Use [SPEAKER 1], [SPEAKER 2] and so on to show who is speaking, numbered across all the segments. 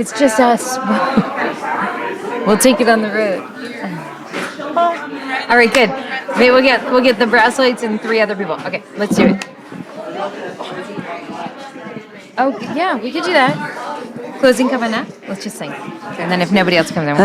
[SPEAKER 1] it's just us, we'll take it on the road. All right, good. Maybe we'll get the Brous lights and 3 other people. Okay, let's do it. Oh yeah, we could do that. Closing kavanah. Let's just sing, and then if nobody else comes in,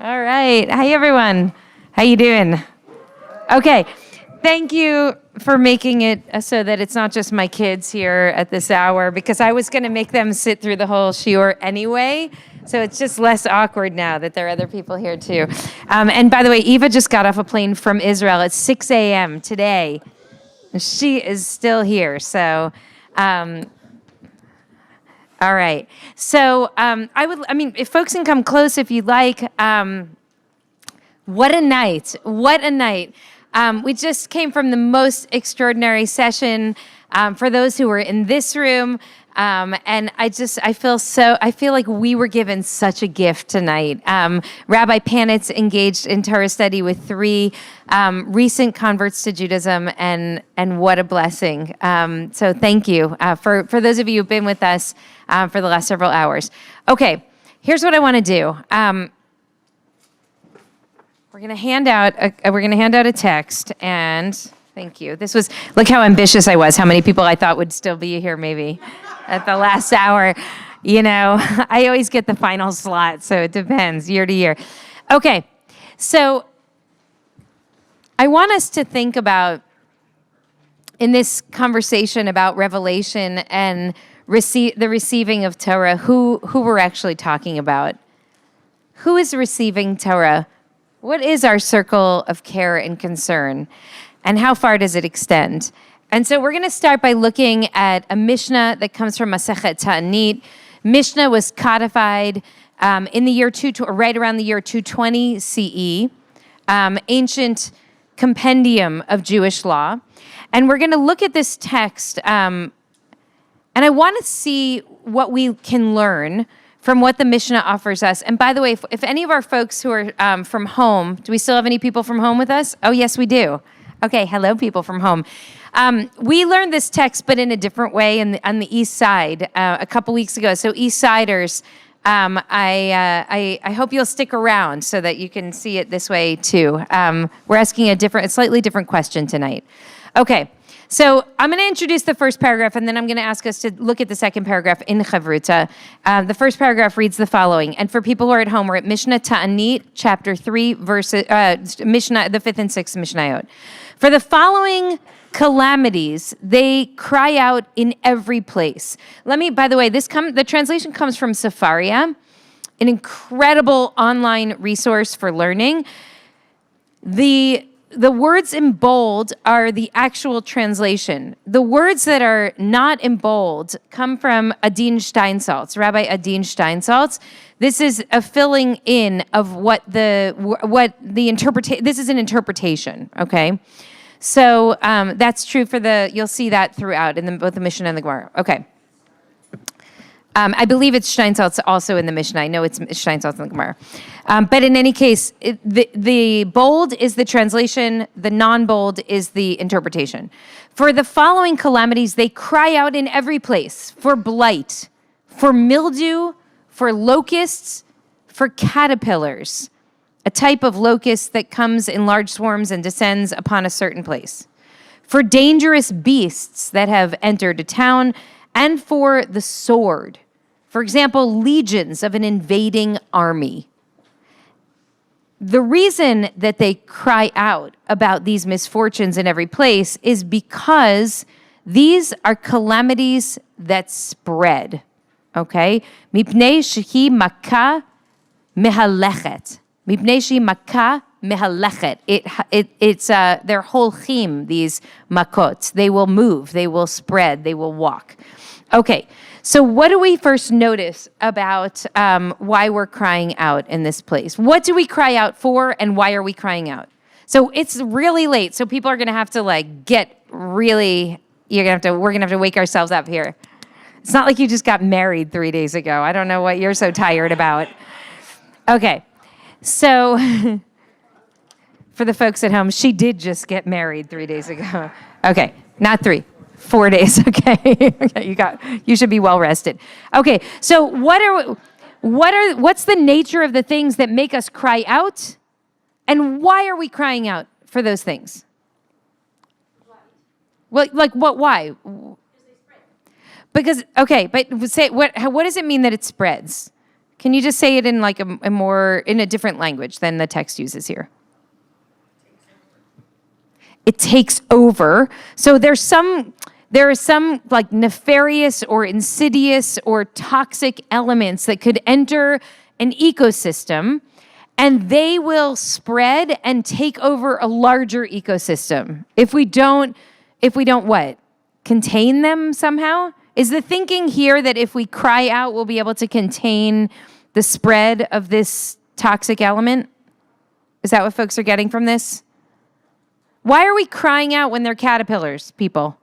[SPEAKER 1] All right. Hi, everyone. How you doing? Okay. Thank you for making it so that it's not just my kids here at this hour, because I was going to make them sit through the whole shiur anyway. So it's just less awkward now that there are other people here too. And by the way, Eva just got off a plane from Israel at 6 a.m. today. She is still here. So, all right. So if folks can come close if you'd like. What a night. What a night. We just came from the most extraordinary session for those who were in this room. And I feel like we were given such a gift tonight. Rabbi Panitz engaged in Torah study with 3 recent converts to Judaism, and what a blessing. So thank you for those of you who've been with us for the last several hours. Okay, here's what I want to do. We're going to hand out a text, and thank you. Look how ambitious I was, how many people I thought would still be here maybe. at the last hour. You know, I always get the final slot, so it depends year to year. Okay, so I want us to think about, in this conversation about revelation and the receiving of Torah, who we're actually talking about. Who is receiving Torah? What is our circle of care and concern? And how far does it extend? And so we're going to start by looking at a Mishnah that comes from Masechet Ta'anit. Mishnah was codified in the year right around the year 220 CE, ancient compendium of Jewish law. And we're going to look at this text, and I want to see what we can learn from what the Mishnah offers us. And by the way, if any of our folks who are from home, do we still have any people from home with us? Oh, yes, we do. Okay, hello, people from home. We learned this text, but in a different way on the East Side a couple weeks ago. So East Siders, I hope you'll stick around so that you can see it this way too. We're asking a slightly different question tonight. Okay, so I'm going to introduce the first paragraph, and then I'm going to ask us to look at the second paragraph in Chavruta. The first paragraph reads the following, and for people who are at home, we're at Mishnah Ta'anit, chapter 3, verses, Mishnah, the 5th and 6th Mishnayot. For the following calamities, they cry out in every place. By the way, the translation comes from Sefaria, an incredible online resource for learning. The words in bold are the actual translation. The words that are not in bold come from Adin Steinsaltz, Rabbi Adin Steinsaltz. This is a filling in of this is an interpretation, okay? So that's true you'll see that throughout in both the Mishnah and the Gemara. Okay. I believe it's Steinsaltz also in the Mishnah. I know it's Steinsaltz in the Gemara. But in any case, the bold is the translation, the non-bold is the interpretation. For the following calamities, they cry out in every place: for blight, for mildew, for locusts, for caterpillars, a type of locust that comes in large swarms and descends upon a certain place, for dangerous beasts that have entered a town, and for the sword. For example, legions of an invading army. The reason that they cry out about these misfortunes in every place is because these are calamities that spread, okay? Mipnei shehi makkah mehalechet. Mipnei shehi makkah mehalechet. It's their whole theme, these makot. They will move, they will spread, they will walk. Okay, so what do we first notice about why we're crying out in this place? What do we cry out for, and why are we crying out? So it's really late, so people are going to have to we're going to have to wake ourselves up here. It's not like you just got married 3 days ago. I don't know what you're so tired about. Okay, so for the folks at home, she did just get married 3 days ago. Okay, not 3. 4 days, okay. Okay, you should be well rested. Okay, so what's the nature of the things that make us cry out, and why are we crying out for those things? Well, why? Because but say what does it mean that it spreads? Can you just say it in in a different language than the text uses here? It takes over. So there are some nefarious or insidious or toxic elements that could enter an ecosystem, and they will spread and take over a larger ecosystem. If we don't what? Contain them somehow? Is the thinking here that if we cry out, we'll be able to contain the spread of this toxic element? Is that what folks are getting from this? Why are we crying out when they're caterpillars, people?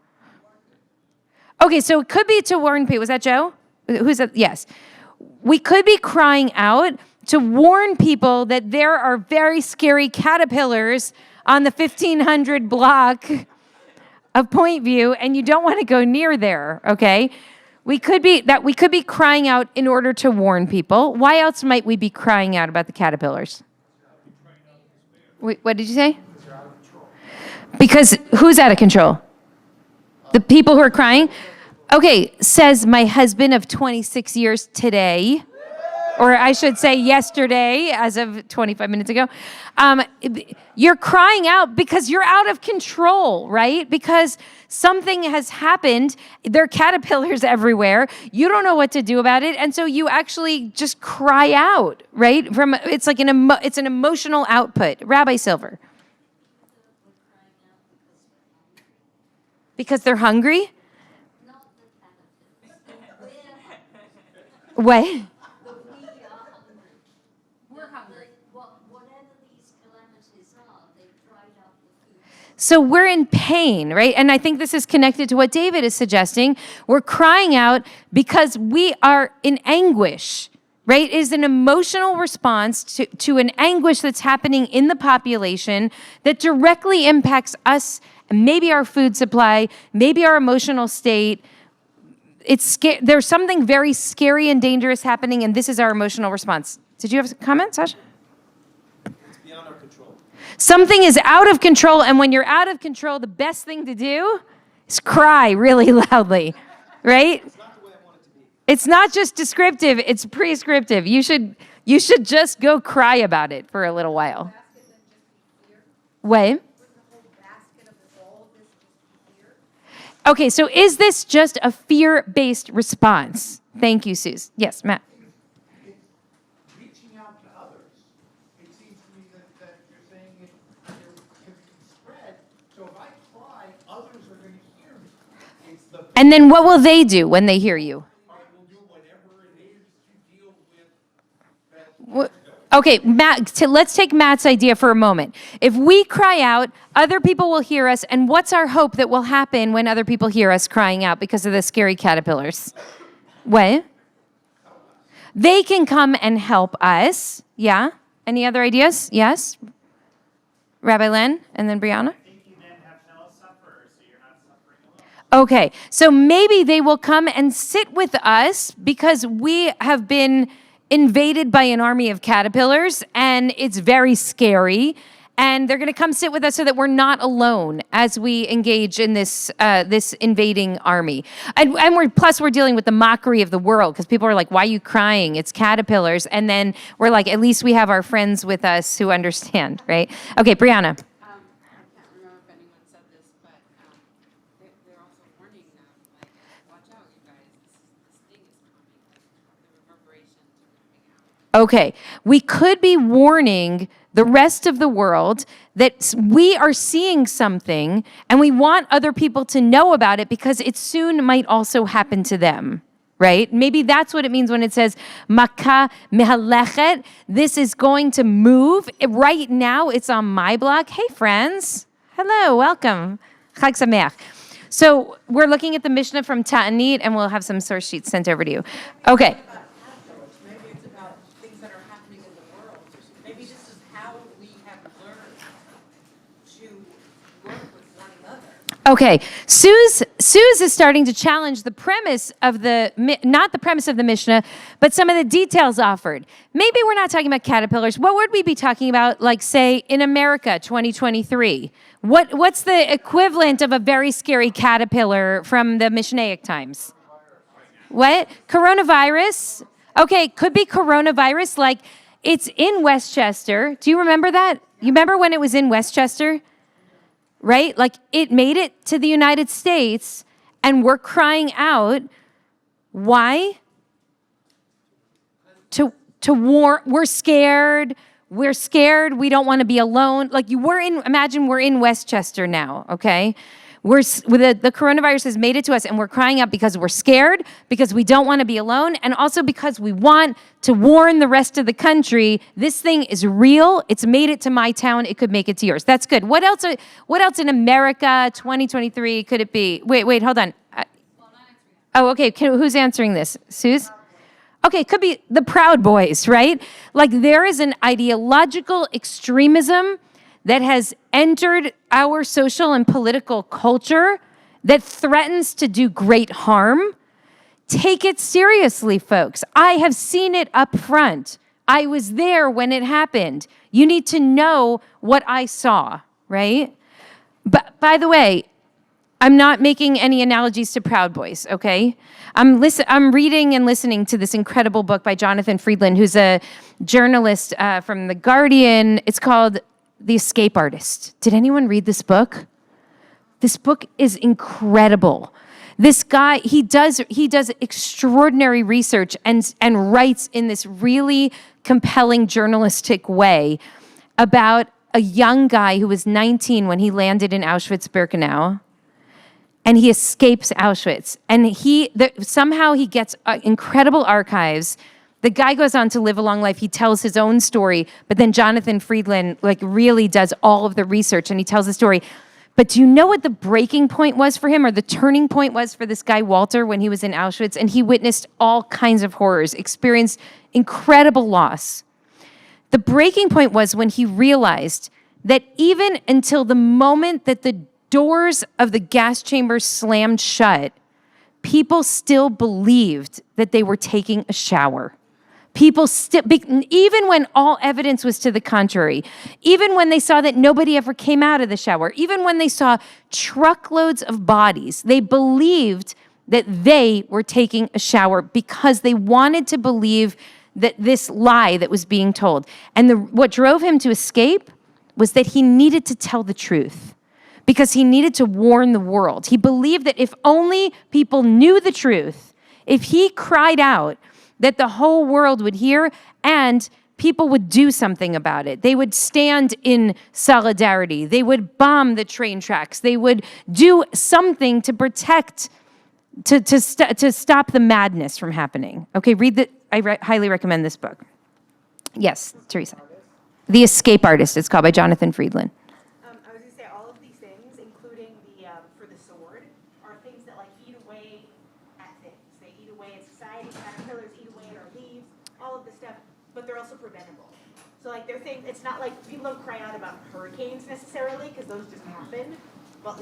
[SPEAKER 1] Okay, so it could be to warn people. Was that Joe? Who's that? Yes. We could be crying out to warn people that there are very scary caterpillars on the 1500 block of Point View, and you don't want to go near there, okay? We could be crying out in order to warn people. Why else might we be crying out about the caterpillars? Wait, what did you say? Because who's out of control? The people who are crying? Okay, says my husband of 26 years today, or I should say yesterday, as of 25 minutes ago. You're crying out because you're out of control, right? Because something has happened. There are caterpillars everywhere. You don't know what to do about it, and so you actually just cry out, right? It's like it's an emotional output. Rabbi Silver. Because they're hungry? What? So we're in pain, right? And I think this is connected to what David is suggesting. We're crying out because we are in anguish, right? It is an emotional response to an anguish that's happening in the population that directly impacts us, maybe our food supply, maybe our emotional state. There's something very scary and dangerous happening, and this is our emotional response. Did you have a comment, Sasha?
[SPEAKER 2] It's beyond our control.
[SPEAKER 1] Something is out of control, and when you're out of control, the best thing to do is cry really loudly, right?
[SPEAKER 2] It's not the way I want it to be.
[SPEAKER 1] It's not just descriptive, it's prescriptive. You should just go cry about it for a little while. What? Okay, so is this just a fear-based response? Thank you, Suze. Yes, Matt.
[SPEAKER 3] Reaching out to others. It seems to me that you're saying it can spread. So if I cry, others are going to hear me. It's the
[SPEAKER 1] And then what will they do when they hear you?
[SPEAKER 3] I will do whatever it is to deal with that.
[SPEAKER 1] Okay, Matt, let's take Matt's idea for a moment. If we cry out, other people will hear us, and what's our hope that will happen when other people hear us crying out because of the scary caterpillars? What? They can come and help us. Yeah? Any other ideas? Yes? Rabbi Len, and then Brianna? Okay, so maybe they will come and sit with us because we have been invaded by an army of caterpillars, and it's very scary. And they're going to come sit with us so that we're not alone as we engage in this invading army. And we're dealing with the mockery of the world because people are like, "Why are you crying? It's caterpillars." And then we're like, "At least we have our friends with us who understand, right?" Okay, Brianna.
[SPEAKER 4] I can't remember if anyone said this, but they're also warning them, like, watch out, you guys, this thing is coming, the reverberations are coming out.
[SPEAKER 1] Okay, we could be warning the rest of the world that we are seeing something and we want other people to know about it because it soon might also happen to them, right? Maybe that's what it means when it says, Makkah mehalechet, this is going to move. Right now, it's on my block. Hey, friends. Hello, welcome. Chag Sameach. So we're looking at the Mishnah from Ta'anit, and we'll have some source sheets sent over to you. Okay.
[SPEAKER 5] Maybe it's about things that are happening in the world. Maybe this is how we have learned to work with one another.
[SPEAKER 1] Okay, Suze is starting to challenge the premise of not the premise of the Mishnah, but some of the details offered. Maybe we're not talking about caterpillars. What would we be talking about, like, say, in America, 2023? What's the equivalent of a very scary caterpillar from the Mishnaic times? What? Coronavirus? Okay, could be coronavirus, like it's in Westchester. Do you remember that? You remember when it was in Westchester? Right? Like it made it to the United States and we're crying out. Why? To warn, we're scared. We're scared. We don't want to be alone. Like imagine we're in Westchester now, okay? The coronavirus has made it to us and we're crying out because we're scared, because we don't want to be alone, and also because we want to warn the rest of the country, this thing is real. It's made it to my town. It could make it to yours. That's good. What else in America 2023 could it be? Wait, hold on. Okay. Who's answering this? Suze? Okay, it could be the Proud Boys, right? Like there is an ideological extremism that has entered our social and political culture that threatens to do great harm. Take it seriously, folks. I have seen it up front. I was there when it happened. You need to know what I saw, right? But by the way, I'm not making any analogies to Proud Boys, okay? I'm reading and listening to this incredible book by Jonathan Friedland, who's a journalist from The Guardian. It's called The Escape Artist. Did anyone read this book? This book is incredible. This guy, he does extraordinary research and writes in this really compelling journalistic way about a young guy who was 19 when he landed in Auschwitz-Birkenau. And he escapes Auschwitz. And somehow he gets incredible archives. The guy goes on to live a long life. He tells his own story, but then Jonathan Friedland really does all of the research and he tells the story. But do you know what the breaking point was for him, or the turning point was for this guy, Walter, when he was in Auschwitz? And he witnessed all kinds of horrors, experienced incredible loss. The breaking point was when he realized that even until the moment that the doors of the gas chambers slammed shut, people still believed that they were taking a shower. People still, even when all evidence was to the contrary, even when they saw that nobody ever came out of the shower, even when they saw truckloads of bodies, they believed that they were taking a shower because they wanted to believe that this lie that was being told. And what drove him to escape was that he needed to tell the truth, because he needed to warn the world. He believed that if only people knew the truth, if he cried out, that the whole world would hear and people would do something about it. They would stand in solidarity. They would bomb the train tracks. They would do something to protect, to stop the madness from happening. Okay, I highly recommend this book. Yes, Teresa. The Escape Artist, it's called, by Jonathan Friedland.
[SPEAKER 5] I was going to say all of these things, including for the sword, are things that eat away at things. They eat away at society. Caterpillars eat away at our leaves. All of this stuff, but they're also preventable. So they're things. It's not like people don't cry out about hurricanes necessarily because those just happen. But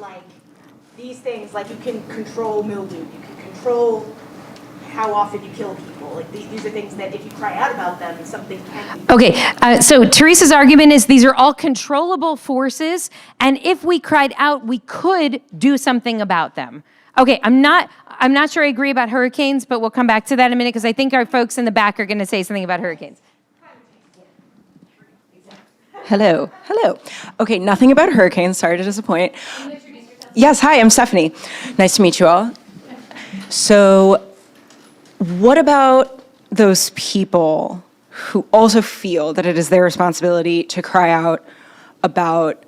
[SPEAKER 5] these things, you can control mildew. You can control how often you kill people. These are things that if you cry out about them, something can be.
[SPEAKER 1] Okay, so Teresa's argument is these are all controllable forces, and if we cried out, we could do something about them. Okay, I'm not sure I agree about hurricanes, but we'll come back to that in a minute because I think our folks in the back are going to say something about hurricanes.
[SPEAKER 6] Hello. Okay, nothing about hurricanes. Sorry to disappoint. Yes, hi, I'm Stephanie. Nice to meet you all. So, what about those people who also feel that it is their responsibility to cry out about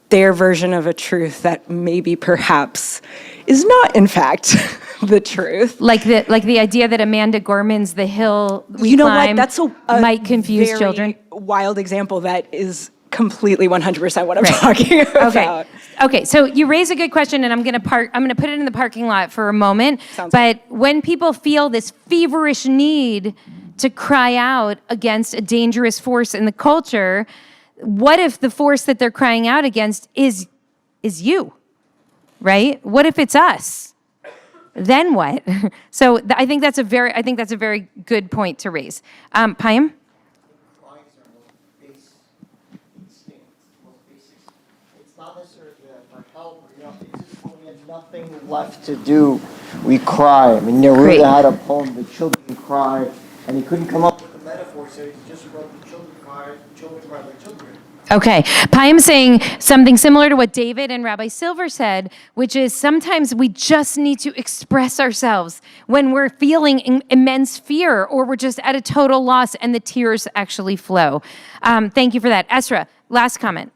[SPEAKER 6] their version of a truth that maybe perhaps is not, in fact, the truth?
[SPEAKER 1] Like the idea that Amanda Gorman's The Hill We Climb
[SPEAKER 6] That's a
[SPEAKER 1] might confuse
[SPEAKER 6] very
[SPEAKER 1] children.
[SPEAKER 6] Wild example that is completely 100% what I'm talking about.
[SPEAKER 1] Okay, so you raise a good question, and I'm gonna put it in the parking lot for a moment. But when people feel this feverish need to cry out against a dangerous force in the culture, what if the force that they're crying out against is you, right? What if it's us? Then what? So I think that's a very good point to raise. Payam?
[SPEAKER 7] Nothing left to do, we cry. I mean, Neruda had a poem, "The Children Cry," and he couldn't come up with a metaphor, so he just wrote, "The children cry like children."
[SPEAKER 1] Okay, Payam's saying something similar to what David and Rabbi Silver said, which is sometimes we just need to express ourselves when we're feeling immense fear or we're just at a total loss and the tears actually flow. Thank you for that. Esra, last comment.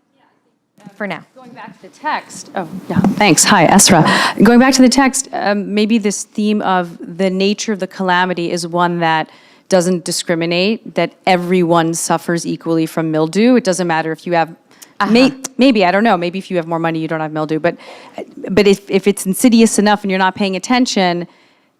[SPEAKER 1] For now.
[SPEAKER 8] Going back to the text. Oh, yeah, thanks. Hi, Esra. Going back to the text, maybe this theme of the nature of the calamity is one that doesn't discriminate, that everyone suffers equally from mildew. It doesn't matter if you have, maybe, I don't know, maybe if you have more money, you don't have mildew. But if it's insidious enough and you're not paying attention,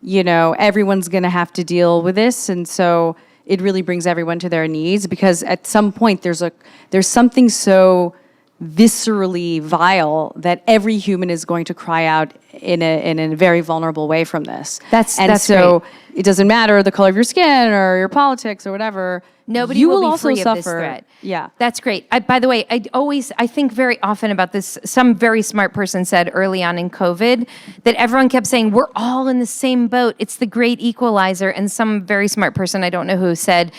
[SPEAKER 8] everyone's going to have to deal with this. And so it really brings everyone to their knees because at some point there's something so viscerally vile that every human is going to cry out in a very vulnerable way from this.
[SPEAKER 1] That's
[SPEAKER 8] so it doesn't matter the color of your skin or your politics or whatever.
[SPEAKER 1] Nobody
[SPEAKER 8] you
[SPEAKER 1] will be
[SPEAKER 8] also
[SPEAKER 1] free
[SPEAKER 8] suffer.
[SPEAKER 1] of this threat.
[SPEAKER 8] Yeah.
[SPEAKER 1] That's great. By the way, I think very often about this. Some very smart person said early on in COVID that everyone kept saying, we're all in the same boat. It's the great equalizer. And some very smart person, I don't know who, said,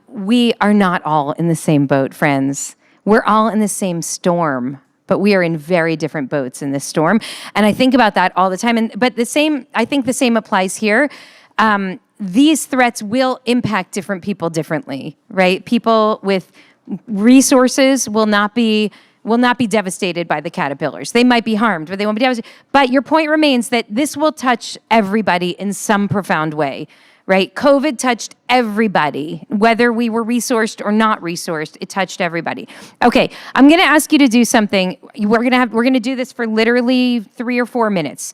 [SPEAKER 1] we are not all in the same boat, friends. We're all in the same storm, but we are in very different boats in this storm. And I think about that all the time. But I think the same applies here. These threats will impact different people differently, right? People with resources will not be devastated by the caterpillars. They might be harmed, but they won't be devastated. But your point remains that this will touch everybody in some profound way, right? COVID touched everybody, whether we were resourced or not resourced, it touched everybody. Okay, I'm gonna ask you to do something. We're gonna do this for literally 3 or 4 minutes.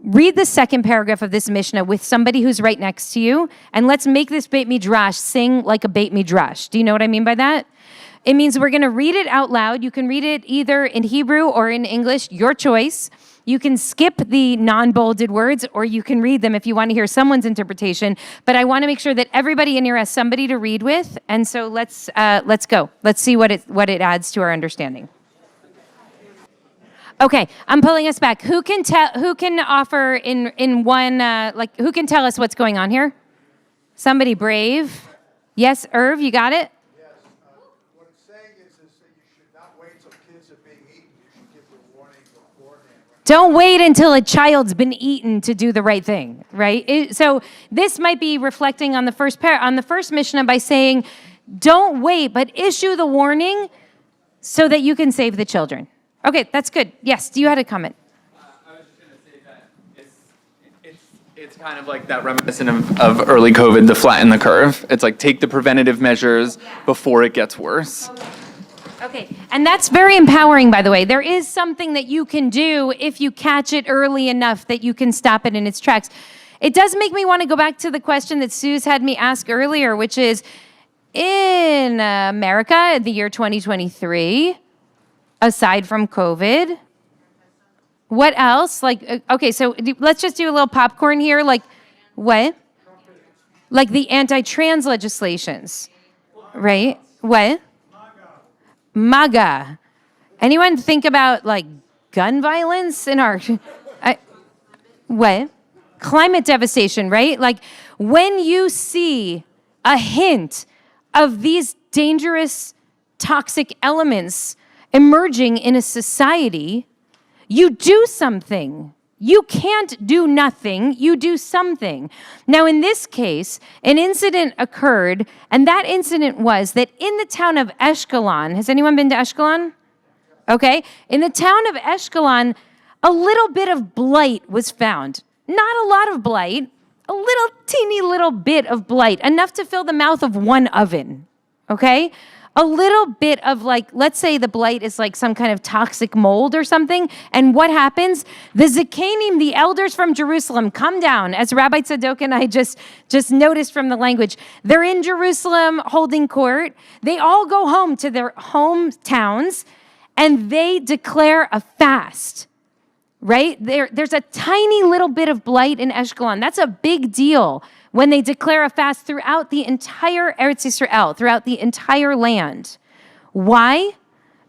[SPEAKER 1] Read the second paragraph of this Mishnah with somebody who's right next to you, and let's make this Beit Midrash sing like a Beit Midrash. Do you know what I mean by that? It means we're gonna read it out loud. You can read it either in Hebrew or in English, your choice. You can skip the non-bolded words, or you can read them if you want to hear someone's interpretation. But I want to make sure that everybody in here has somebody to read with, and so let's go. Let's see what it adds to our understanding. Okay, I'm pulling us back. Who can offer in one who can tell us what's going on here? Somebody brave. Yes, Irv, you got it?
[SPEAKER 3] Yes, what it's saying is that you should not wait till kids are being eaten. You should give the warning beforehand.
[SPEAKER 1] Don't wait until a child's been eaten to do the right thing, right? So this might be reflecting on the first Mishnah by saying, don't wait, but issue the warning so that you can save the children. Okay, that's good. Yes, you had a comment.
[SPEAKER 9] I was just going to say that it's kind of like that reminiscent of early COVID, the flatten the curve. It's like take the preventative measures before it gets worse.
[SPEAKER 1] Okay, and that's very empowering, by the way. There is something that you can do if you catch it early enough that you can stop it in its tracks. It does make me want to go back to the question that Sue's had me ask earlier, which is, in America, the year 2023, aside from COVID, what else? Okay, so let's just do a little popcorn here. Like, what? Like the anti-trans legislations, right? What? MAGA. Anyone think about like gun violence in our, what? Climate devastation, right? Like when you see a hint of these dangerous, toxic elements emerging in a society, you do something. You can't do nothing, you do something. Now, in this case, an incident occurred, and that incident was that in the town of Ashkelon, has anyone been to Ashkelon? Okay, in the town of Ashkelon, a little bit of blight was found. Not a lot of blight, a little teeny little bit of blight, enough to fill the mouth of one oven, okay? A little bit of let's say the blight is like some kind of toxic mold or something. And what happens? The Zikanim, the elders from Jerusalem, come down, as Rabbi Tzadok and I just noticed from the language. They're in Jerusalem holding court. They all go home to their hometowns and they declare a fast, right? There's a tiny little bit of blight in Ashkelon. That's a big deal. When they declare a fast throughout the entire Eretz Yisrael, throughout the entire land. Why?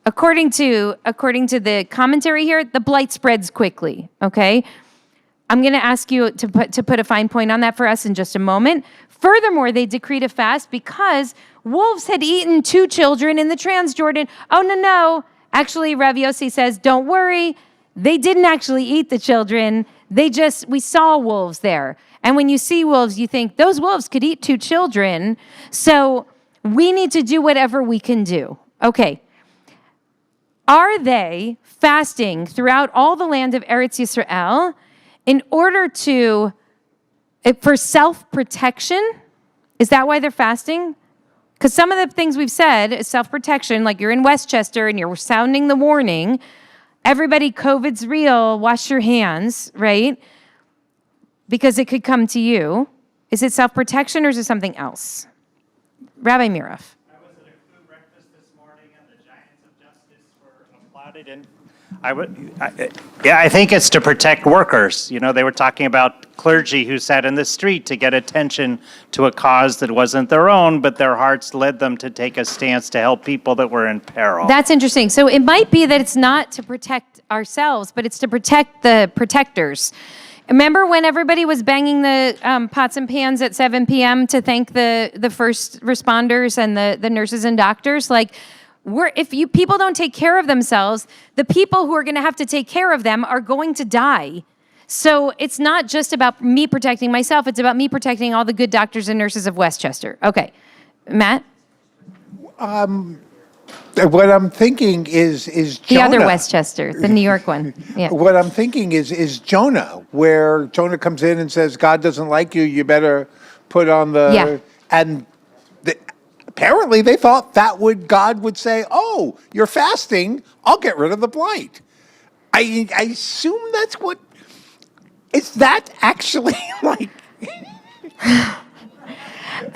[SPEAKER 1] According to the commentary here, the blight spreads quickly, okay? I'm gonna ask you to put a fine point on that for us in just a moment. Furthermore, they decreed a fast because wolves had eaten 2 children in the Transjordan. Oh, no. Actually, Rav Yossi says, don't worry. They didn't actually eat the children. We saw wolves there. And when you see wolves, you think, those wolves could eat 2 children. So we need to do whatever we can do. Okay. Are they fasting throughout all the land of Eretz Yisrael in order for self-protection? Is that why they're fasting? Because some of the things we've said is self-protection, like you're in Westchester and you're sounding the warning. Everybody, COVID's real, wash your hands, right? Because it could come to you. Is it self-protection or is it something else? Rabbi Mirov.
[SPEAKER 3] I was at a crew breakfast this morning, and the Giants of Justice were about it, and I think it's to protect workers. You know, they were talking about clergy who sat in the street to get attention to a cause that wasn't their own, but their hearts led them to take a stance to help people that were in peril.
[SPEAKER 1] That's interesting. So it might be that it's not to protect ourselves, but it's to protect the protectors. Remember when everybody was banging the pots and pans at 7 p.m. to thank the first responders and the nurses and doctors? Like, if people don't take care of themselves, the people who are going to have to take care of them are going to die. So it's not just about me protecting myself, it's about me protecting all the good doctors and nurses of Westchester. Okay. Matt?
[SPEAKER 3] What I'm thinking is Jonah.
[SPEAKER 1] The other Westchester, the New York one. Yeah.
[SPEAKER 3] What I'm thinking is Jonah, where Jonah comes in and says, God doesn't like you, you better put on the...
[SPEAKER 1] Yeah.
[SPEAKER 3] And apparently they thought God would say, oh, you're fasting, I'll get rid of the blight. I assume that's what... Is that actually like...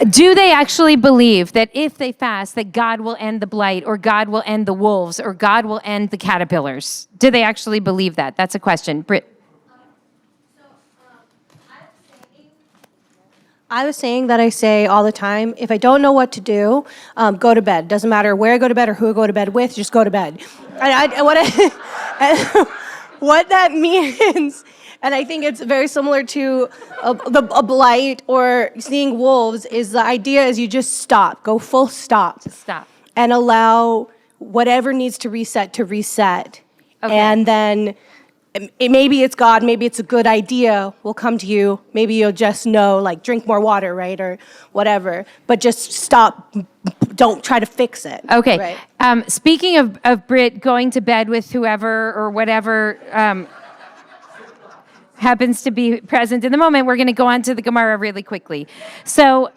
[SPEAKER 1] Do they actually believe that if they fast, that God will end the blight, or God will end the wolves, or God will end the caterpillars? Do they actually believe that? That's a question. Britt?
[SPEAKER 10] I was saying that I say all the time, if I don't know what to do, go to bed. Doesn't matter where I go to bed or who I go to bed with, just go to bed. What that means, and I think it's very similar to a blight or seeing wolves, is the idea is you just stop, go full stop.
[SPEAKER 1] Just stop.
[SPEAKER 10] And allow whatever needs to reset.
[SPEAKER 1] Okay.
[SPEAKER 10] And then maybe it's God, maybe it's a good idea will come to you. Maybe you'll just know, like, drink more water, right, or whatever. But just stop. Don't try to fix it.
[SPEAKER 1] Okay.
[SPEAKER 10] Right?
[SPEAKER 1] Speaking of Britt going to bed with whoever or whatever happens to be present in the moment, we're going to go on to the Gemara really quickly. So,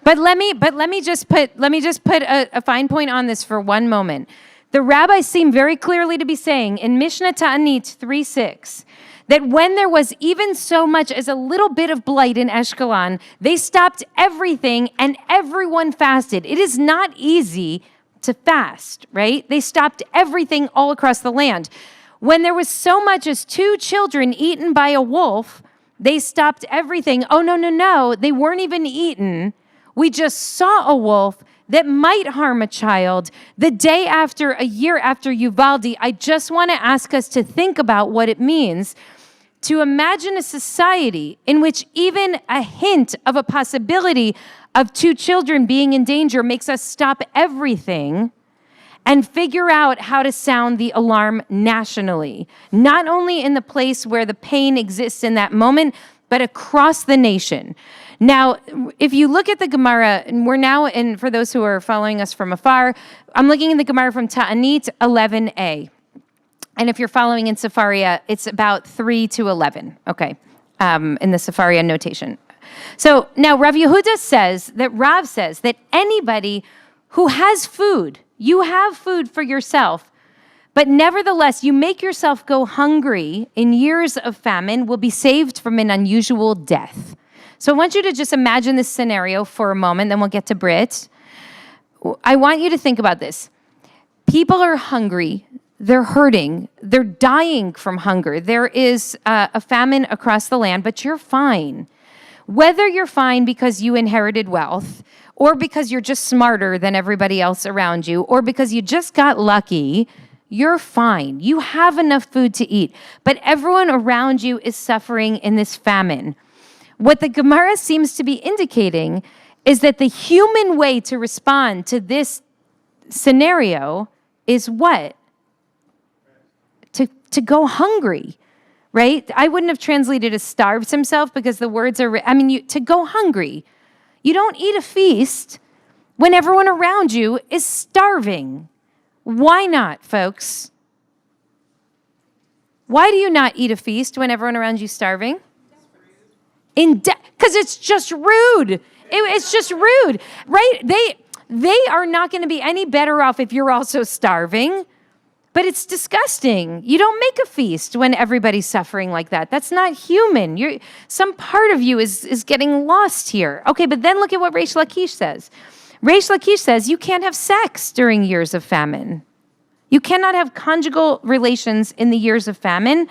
[SPEAKER 1] but let me just put a fine point on this for one moment. The rabbis seem very clearly to be saying in Mishnah Ta'anit 3:6 that when there was even so much as a little bit of blight in Ashkelon, they stopped everything and everyone fasted. It is not easy to fast, right? They stopped everything all across the land. When there was so much as 2 children eaten by a wolf, they stopped everything. Oh, no, they weren't even eaten. We just saw a wolf that might harm a child the day after, a year after Uvalde. I just want to ask us to think about what it means to imagine a society in which even a hint of a possibility of 2 children being in danger makes us stop everything and figure out how to sound the alarm nationally, not only in the place where the pain exists in that moment, but across the nation. Now, if you look at the Gemara, and we're now in, for those who are following us from afar, I'm looking at the Gemara from Ta'anit 11a. And if you're following in Sefaria, it's about 3 to 11, okay, in the Sefaria notation. So now Rav Yehuda says that Rav says that anybody who has food, you have food for yourself, but nevertheless you make yourself go hungry in years of famine, will be saved from an unusual death. So I want you to just imagine this scenario for a moment, then we'll get to Brit. I want you to think about this. People are hungry, they're hurting, they're dying from hunger. There is a famine across the land, but you're fine. Whether you're fine because you inherited wealth, or because you're just smarter than everybody else around you, or because you just got lucky, you're fine. You have enough food to eat, but everyone around you is suffering in this famine. What the Gemara seems to be indicating is that the human way to respond to this scenario is what? To go hungry, right? I wouldn't have translated as starves himself because the words are, to go hungry. You don't eat a feast when everyone around you is starving. Why not, folks? Why do you not eat a feast when everyone around you is starving? Because it's just rude. It's just rude, right? They are not going to be any better off if you're also starving, but it's disgusting. You don't make a feast when everybody's suffering like that. That's not human. Some part of you is getting lost here. Okay, but then look at what Reish Lakish says. Reish Lakish says you can't have sex during years of famine. You cannot have conjugal relations in the years of famine.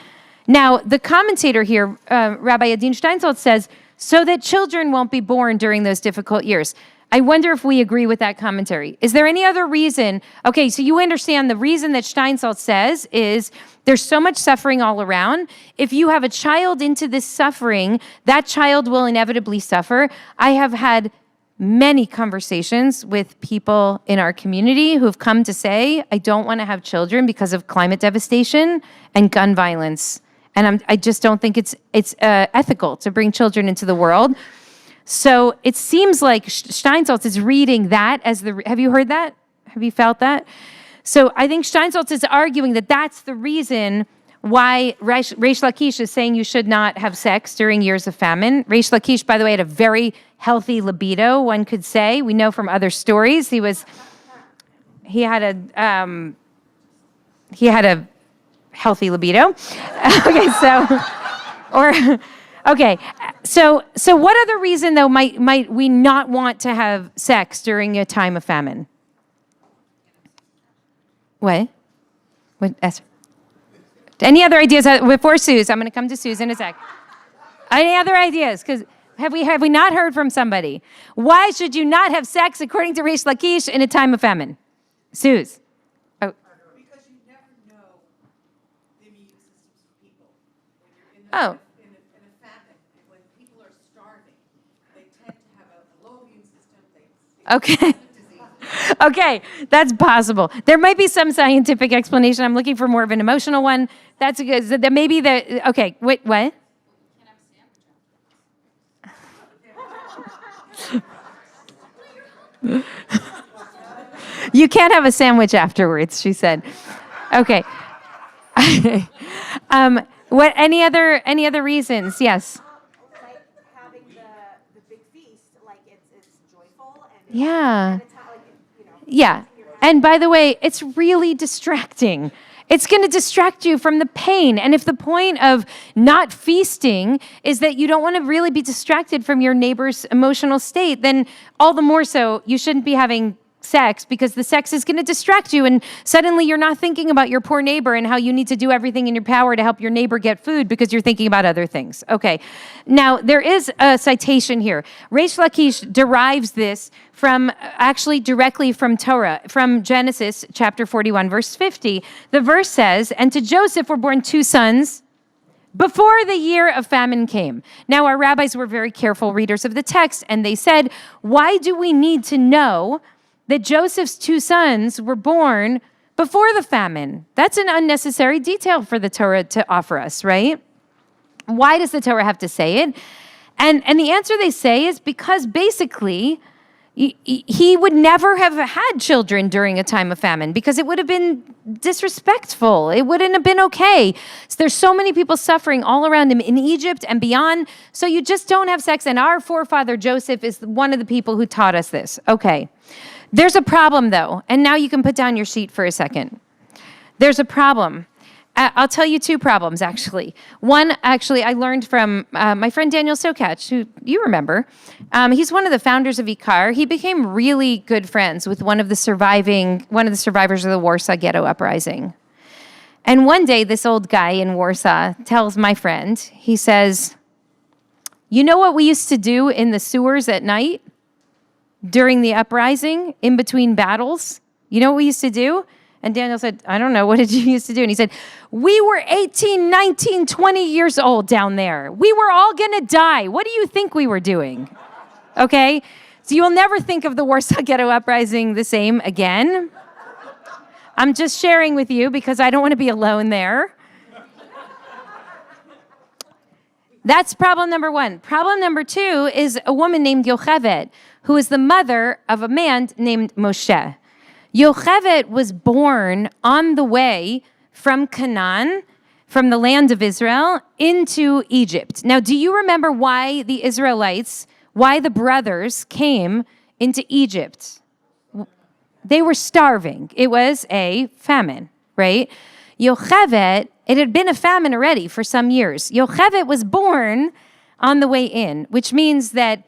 [SPEAKER 1] Now, the commentator here, Rabbi Adin Steinsaltz, says, so that children won't be born during those difficult years. I wonder if we agree with that commentary. Is there any other reason? Okay, so you understand the reason that Steinsaltz says is there's so much suffering all around. If you have a child into this suffering, that child will inevitably suffer. I have had many conversations with people in our community who've come to say, I don't want to have children because of climate devastation and gun violence. And I just don't think it's ethical to bring children into the world. So it seems like Steinsaltz is reading that as have you heard that? Have you felt that? So I think Steinsaltz is arguing that that's the reason why Reish Lakish is saying you should not have sex during years of famine. Reish Lakish, by the way, had a very healthy libido, one could say. We know from other stories he had a healthy libido. So what other reason though might we not want to have sex during a time of famine? What, Esther? Any other ideas before Suze? I'm going to come to Suze in a sec. Any other ideas? Because have we not heard from somebody? Why should you not have sex according to Reish Lakish in a time of famine? Suze. Oh.
[SPEAKER 11] Because you never know the immune systems of people. When you're in a famine, when people are starving, they tend to have a low immune system.
[SPEAKER 1] Okay. Okay, that's possible. There might be some scientific explanation. I'm looking for more of an emotional one. That's good. Maybe okay, wait, what? You can't have a sandwich afterwards, she said. Okay. What? Any other reasons? Yes.
[SPEAKER 5] Like having the big feast, like it's joyful and
[SPEAKER 1] Yeah.
[SPEAKER 5] you know.
[SPEAKER 1] Yeah. And by the way, it's really distracting. It's going to distract you from the pain. And if the point of not feasting is that you don't want to really be distracted from your neighbor's emotional state, then all the more so you shouldn't be having sex, because the sex is going to distract you, and suddenly you're not thinking about your poor neighbor and how you need to do everything in your power to help your neighbor get food because you're thinking about other things. Okay. Now, there is a citation here. Reish Lakish derives this from actually directly from Torah, from Genesis chapter 41, verse 50. The verse says, "And to Joseph were born two sons before the year of famine came." Now, our rabbis were very careful readers of the text, and they said, why do we need to know that Joseph's two sons were born before the famine? That's an unnecessary detail for the Torah to offer us, right? Why does the Torah have to say it? And the answer they say is because basically he would never have had children during a time of famine because it would have been disrespectful. It wouldn't have been okay. So there's so many people suffering all around him in Egypt and beyond. So you just don't have sex. And our forefather Joseph is one of the people who taught us this. Okay. There's a problem, though, and now you can put down your sheet for a second. There's a problem. I'll tell you two problems, actually. One, actually, I learned from my friend Daniel Sokach, who you remember. He's one of the founders of Ikar. He became really good friends with one of the survivors of the Warsaw Ghetto Uprising. And one day, this old guy in Warsaw tells my friend, he says, "You know what we used to do in the sewers at night? During the uprising, in between battles, you know what we used to do?" And Daniel said, "I don't know, what did you used to do?" And he said, "We were 18, 19, 20 years old down there. We were all gonna die. What do you think we were doing?" Okay? So you'll never think of the Warsaw Ghetto Uprising the same again. I'm just sharing with you because I don't want to be alone there. That's problem number one. Problem number two is a woman named Yocheved, who is the mother of a man named Moshe. Yocheved was born on the way from Canaan, from the land of Israel, into Egypt. Now, do you remember why the Israelites, why the brothers came into Egypt? They were starving. It was a famine, right? Yocheved, it had been a famine already for some years. Yocheved was born on the way in, which means that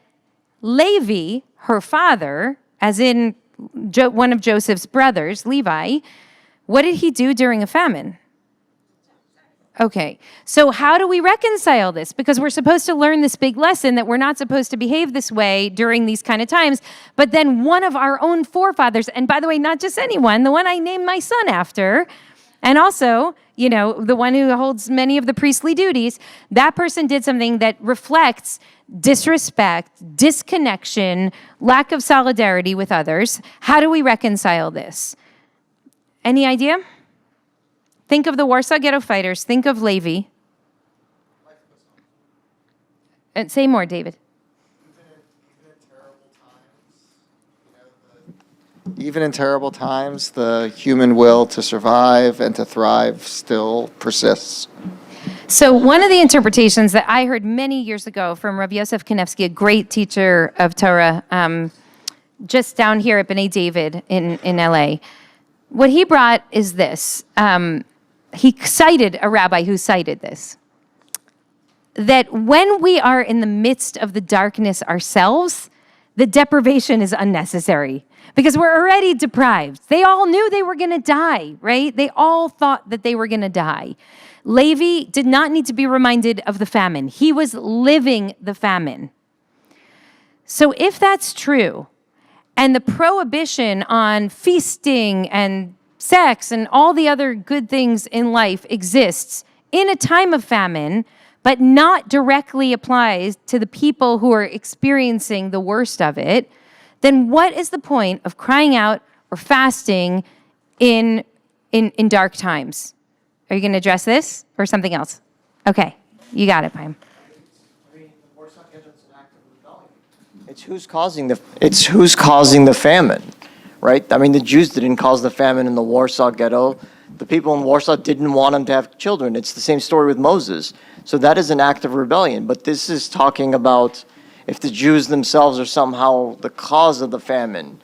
[SPEAKER 1] Levi, her father, as in one of Joseph's brothers, Levi, What did he do during a famine? Okay, so how do we reconcile this? Because we're supposed to learn this big lesson that we're not supposed to behave this way during these kind of times. But then one of our own forefathers, and by the way, not just anyone, the one I named my son after, and also, the one who holds many of the priestly duties, that person did something that reflects disrespect, disconnection, lack of solidarity with others. How do we reconcile this? Any idea? Think of the Warsaw Ghetto fighters. Think of Levi. And say more, David.
[SPEAKER 7] Even in terrible times, the human will to survive and to thrive still persists.
[SPEAKER 1] So one of the interpretations that I heard many years ago from Rabbi Yosef Kanevsky, a great teacher of Torah, just down here at B'nai David in LA, what he brought is this. He cited a rabbi who cited this, that when we are in the midst of the darkness ourselves, the deprivation is unnecessary because we're already deprived. They all knew they were going to die, right? They all thought that they were going to die. Levi did not need to be reminded of the famine. He was living the famine. So if that's true, and the prohibition on feasting and sex and all the other good things in life exists in a time of famine, but not directly applies to the people who are experiencing the worst of it, then what is the point of crying out or fasting in dark times? Are you going to address this or something else? Okay, you got it, Paim.
[SPEAKER 7] It's who's causing the famine, right? I mean, the Jews didn't cause the famine in the Warsaw Ghetto. The people in Warsaw didn't want them to have children. It's the same story with Moses. So that is an act of rebellion. But this is talking about if the Jews themselves are somehow the cause of the famine.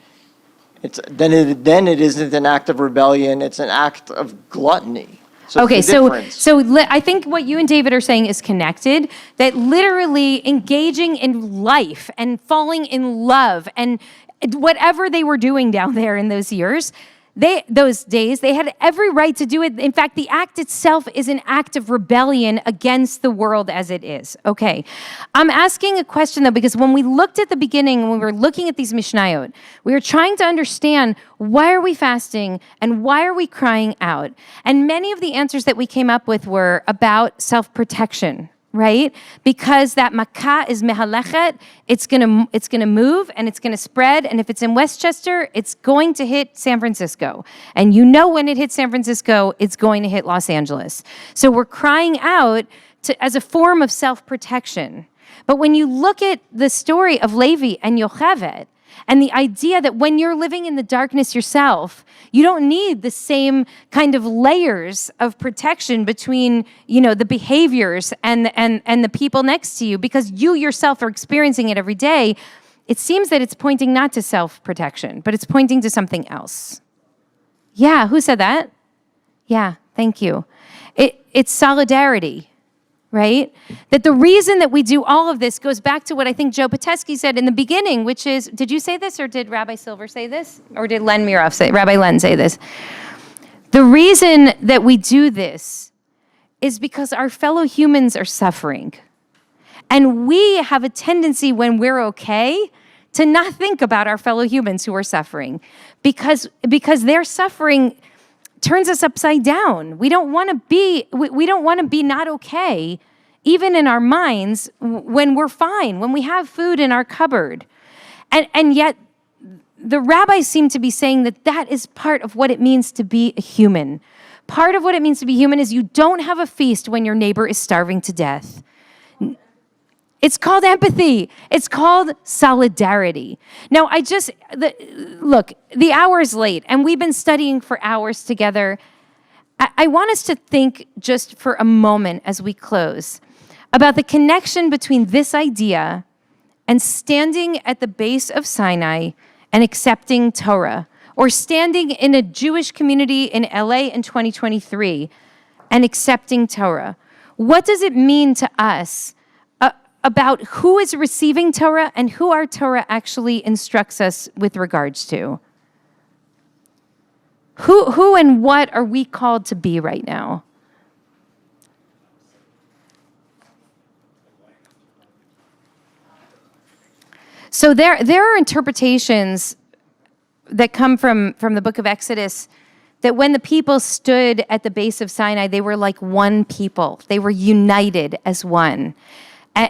[SPEAKER 7] Then it isn't an act of rebellion. It's an act of gluttony. So
[SPEAKER 1] Okay,
[SPEAKER 7] it's the difference.
[SPEAKER 1] so I think what you and David are saying is connected, that literally engaging in life and falling in love and whatever they were doing down there in those years, those days, they had every right to do it. In fact, the act itself is an act of rebellion against the world as it is. Okay, I'm asking a question though, because when we looked at the beginning, when we were looking at these Mishnayot, we were trying to understand why are we fasting and why are we crying out? And many of the answers that we came up with were about self-protection, right? Because that makkah is mehalechet, it's gonna move and it's gonna spread. And if it's in Westchester, it's going to hit San Francisco. And when it hits San Francisco, it's going to hit Los Angeles. So we're crying out as a form of self-protection. But when you look at the story of Levi and Yocheved, and the idea that when you're living in the darkness yourself, you don't need the same kind of layers of protection between, the behaviors and the people next to you, because you yourself are experiencing it every day. It seems that it's pointing not to self-protection, but it's pointing to something else. Yeah, who said that? Yeah, thank you. It's solidarity. Right? That the reason that we do all of this goes back to what I think Joe Patesky said in the beginning, which is, did you say this or did Rabbi Silver say this? Or did Rabbi Len say this? The reason that we do this is because our fellow humans are suffering. And we have a tendency when we're okay to not think about our fellow humans who are suffering because their suffering turns us upside down. We don't want to be not okay, even in our minds, when we're fine, when we have food in our cupboard. And yet, the rabbis seem to be saying that is part of what it means to be a human. Part of what it means to be human is you don't have a feast when your neighbor is starving to death. It's called empathy. It's called solidarity. Now, look, the hour is late, and we've been studying for hours together. I want us to think just for a moment as we close about the connection between this idea and standing at the base of Sinai and accepting Torah, or standing in a Jewish community in LA in 2023 and accepting Torah. What does it mean to us about who is receiving Torah and who our Torah actually instructs us with regards to? Who and what are we called to be right now? So there are interpretations that come from the book of Exodus that when the people stood at the base of Sinai, they were like one people. They were united as one.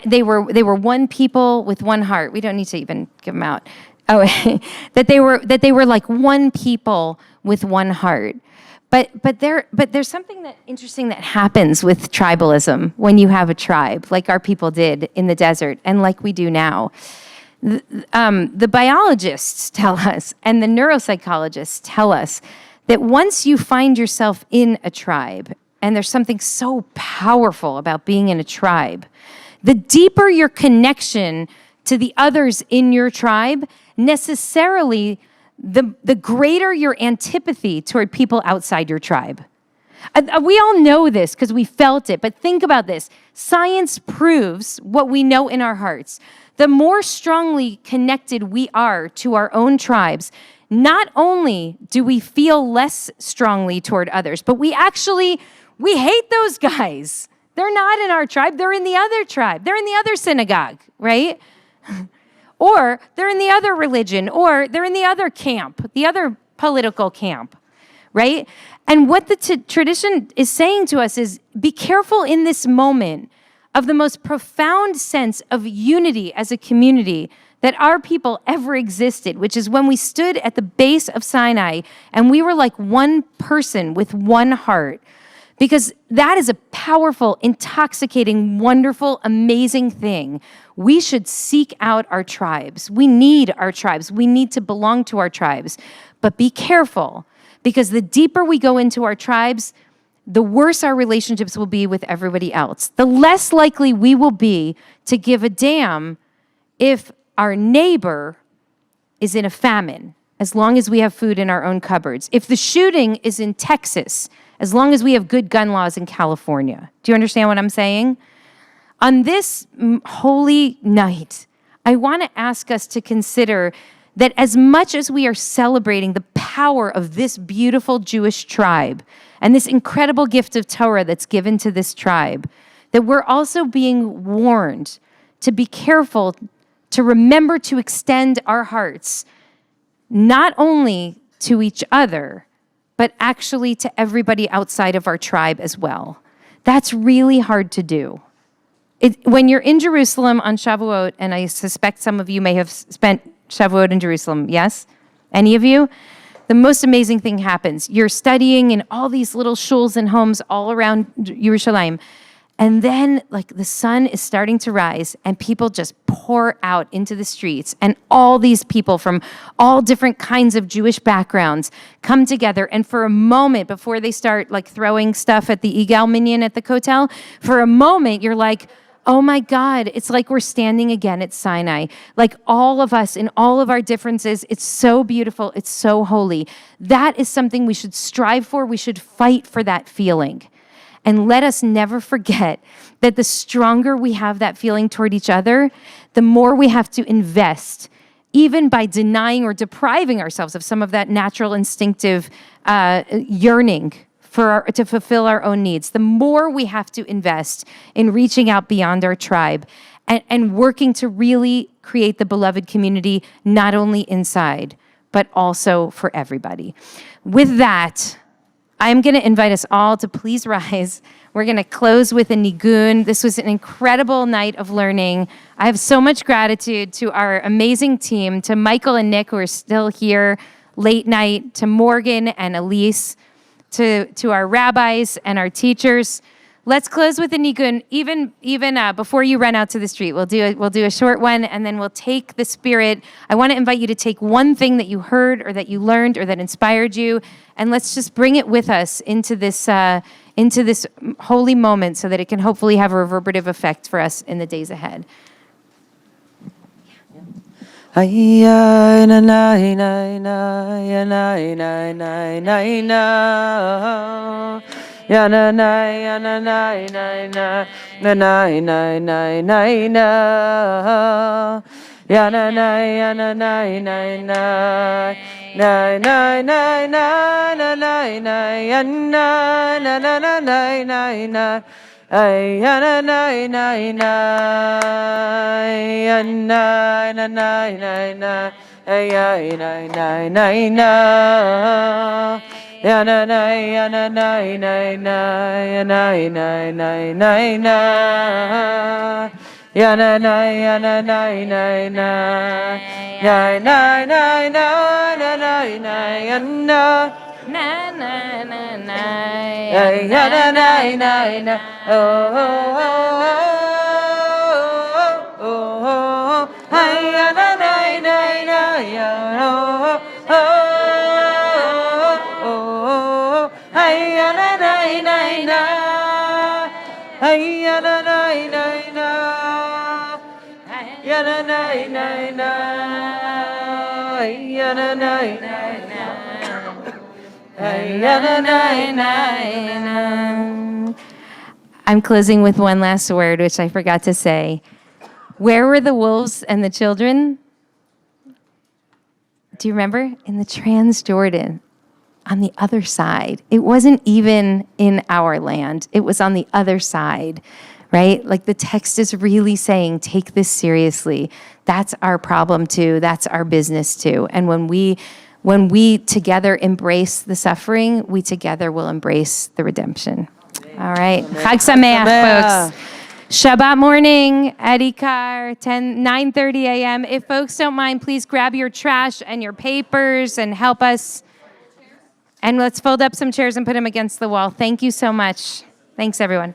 [SPEAKER 1] They were one people with one heart. We don't need to even give them out. Oh, that they were like one people with one heart. But there's something that interesting that happens with tribalism when you have a tribe, like our people did in the desert, and like we do now. The biologists tell us, and the neuropsychologists tell us, that once you find yourself in a tribe, and there's something so powerful about being in a tribe, the deeper your connection to the others in your tribe, necessarily the greater your antipathy toward people outside your tribe. We all know this because we felt it, but think about this. Science proves what we know in our hearts. The more strongly connected we are to our own tribes, not only do we feel less strongly toward others, but we hate those guys. They're not in our tribe. They're in the other tribe. They're in the other synagogue, right? Or they're in the other religion, or they're in the other camp, the other political camp, right? And what the tradition is saying to us is, be careful in this moment of the most profound sense of unity as a community that our people ever existed, which is when we stood at the base of Sinai and we were like one person with one heart. Because that is a powerful, intoxicating, wonderful, amazing thing. We should seek out our tribes. We need our tribes. We need to belong to our tribes. But be careful, because the deeper we go into our tribes, the worse our relationships will be with everybody else. The less likely we will be to give a damn if our neighbor is in a famine, as long as we have food in our own cupboards. If the shooting is in Texas, as long as we have good gun laws in California. Do you understand what I'm saying? On this holy night, I want to ask us to consider that as much as we are celebrating the power of this beautiful Jewish tribe and this incredible gift of Torah that's given to this tribe, that we're also being warned to be careful, to remember to extend our hearts, not only to each other, but actually to everybody outside of our tribe as well. That's really hard to do. When you're in Jerusalem on Shavuot, and I suspect some of you may have spent Shavuot in Jerusalem, yes? Any of you? The most amazing thing happens. You're studying in all these little shuls and homes all around Yerushalayim. And then, like, the sun is starting to rise, and people just pour out into the streets. And all these people from all different kinds of Jewish backgrounds come together. And for a moment, before they start, like, throwing stuff at the Egal minion at the Kotel, for a moment, you're like, oh my God, it's like we're standing again at Sinai. Like, all of us in all of our differences, it's so beautiful, it's so holy. That is something we should strive for. We should fight for that feeling. And let us never forget that the stronger we have that feeling toward each other, the more we have to invest, even by denying or depriving ourselves of some of that natural instinctive yearning to fulfill our own needs. The more we have to invest in reaching out beyond our tribe and working to really create the beloved community, not only inside, but also for everybody. With that, I'm going to invite us all to please rise. We're going to close with a nigun. This was an incredible night of learning. I have so much gratitude to our amazing team, to Michael and Nick, who are still here late night, to Morgan and Elise, to our rabbis and our teachers. Let's close with a nigun. Even before you run out to the street, we'll do a short one, and then we'll take the spirit. I want to invite you to take one thing that you heard or that you learned or that inspired you, and let's just bring it with us into this holy moment, so that it can hopefully have a reverberative effect for us in the days ahead.
[SPEAKER 12] Ya na na ya na na na na na na na na na na Ya na na ya na na na na. Na na na na na na na ya na na na na na na na. Ay ya na na na na. Ya na na na na na. Ay ya na na na na. Ya na na ya na na na na. Ya na na na na na. Ya na na ya na na na na. Ya na na na na na na ya na.
[SPEAKER 1] Na na na na.
[SPEAKER 12] Ay ya na na na na. Oh oh oh oh oh. Ay ya na na na na ya. Oh oh oh. Ay ya na na na na. Ay ya na na na na. Ya na na na na. Ay ya na na na na. Ay ya na na na na.
[SPEAKER 1] I'm closing with one last word, which I forgot to say. Where were the wolves and the children? Do you remember? In the Transjordan, on the other side. It wasn't even in our land. It was on the other side, right? Like the text is really saying, take this seriously. That's our problem too. That's our business too. And when we together embrace the suffering, we together will embrace the redemption. All right. Chag Sameach, folks. Shabbat morning at Ikar, 9:30 a.m. If folks don't mind, please grab your trash and your papers and help us. And let's fold up some chairs and put them against the wall. Thank you so much. Thanks, everyone.